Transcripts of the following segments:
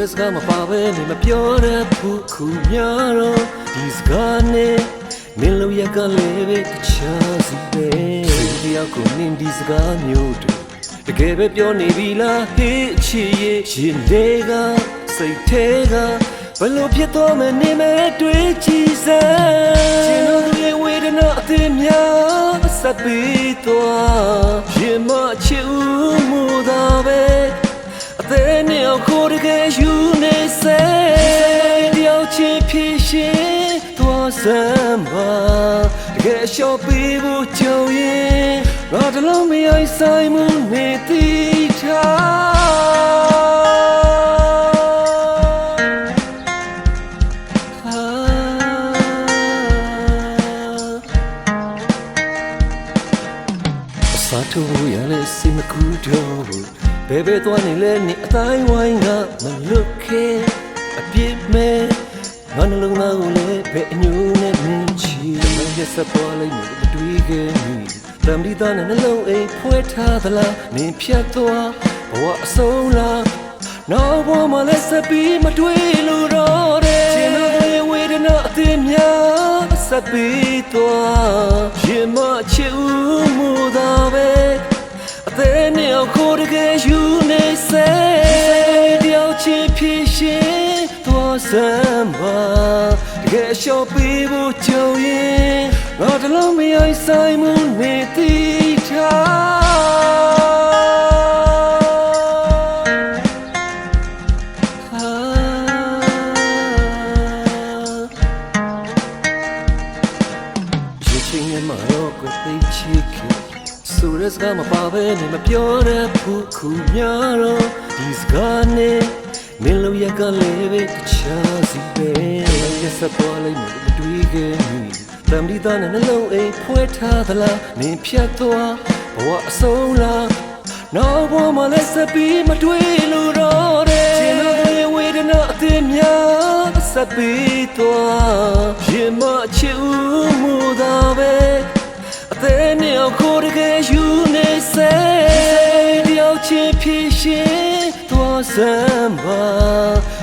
တဲ့စကားမပါဘဲနေမပြောတတ်ဘူးခုများတော့ဒီစကားနဲ့မင်းလို့ရကလေးပဲတခြားစီပဲတယောက်ကိုနင်းဒီစကားမျိုးတူတကယ်ပဲပြောနေပြီလားဟေးအချစ်ရဲ့ရင်တွေကစိတ်ထဲကဘယ်လိုဖြစ်သွားမနေမဲ့တွေးကြည့်စမ်းရှင်တို့ရဲ့ဝေဒနာအသေးများဆက်ပြီးသွားရင်မချစ်ဦးမှုသာပဲအသေးနဲ့ကိုတကယ်ယူနေစေတယောက်ချင်းဖြစ်ရှင်သွားစမ်းပါတကယ်လျှော့ပေးဖို့ကြုံရင်ငါတလုံးမရိုက်ဆိုင်မှုနေသိစာတူရလဲစိမကူတော့ဘူးဘယ်ပဲသွားနေလဲနေအတိုင်းဝိုင်းကမလွတ်ခဲအပြစ်မဲ့ငါနှလုံးသားကိုလည်းဘယ်အညိုးနဲ့မင်းချီမရက်စပေါ်လိုက်မတွေးခဲ့မိတမ်ဒီသားနဲ့နှလုံးအိမ်ဖွဲထားသလားနင်ဖြတ်သွားဘဝအဆုံးလားနောက်ဘဝမှာလည်းဆက်ပြီးမတွေးလို့တော့တယ်ရှင်တို့ရဲ့ဝေဒနာအသေးများဆက်ပြီးသွားရင်မချစ်ဦးမှုသာပဲအသေးနဲ့ကိုတကယ်ယူနေစေတယောက်ချင်းဖြစ်ရှင်သွားစမ်းပါတကယ်လျှော့ပေးဖို့ကြုံရင်ငါတလုံးမရိုက်ဆိုင်မှုနေသိချင်းရဲ့မတော့ကိုသိချစ်ခင်ဆိုတဲ့စကားမပါဘဲနေမပြောတတ်ဘူးခုများတော့ဒီစကားနဲ့မင်းလို့ရကလေးပဲတခြားစီပဲရက်စပေါ်လိုက်မတွေးခဲ့မိတမ်ဒီသားနဲ့နှလုံးအိမ်ဖွဲထားသလားနင်ဖြတ်သွားဘဝအဆုံးလားနောက်ဘဝမှာလည်းဆက်ပြီးမတွေးလို့တော့တယ်ရှင်တို့ရဲ့ဝေဒနာအသေးများဆက်ပြီးသွားရင်မချစ်ဦးမှုသာပဲအသေးနဲ့ကိုတကယ်ယူနေစေတယောက်ချင်းဖြစ်ရှင်သွားစမ်းပါ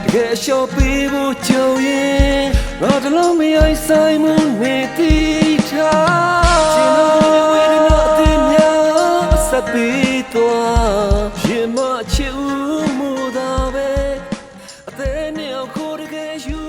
တကယ်လျှော့ပေးဖို့ကြုံရင်ငါတလုံးမရိုက်ဆိုင်မှုနေသိထားရှင်တို့ဝေဒနာအသေးများဆက်ပြီးသွားရင်မချစ်ဦးမှုသာပဲအသေးနဲ့ကိုတကယ်ယူ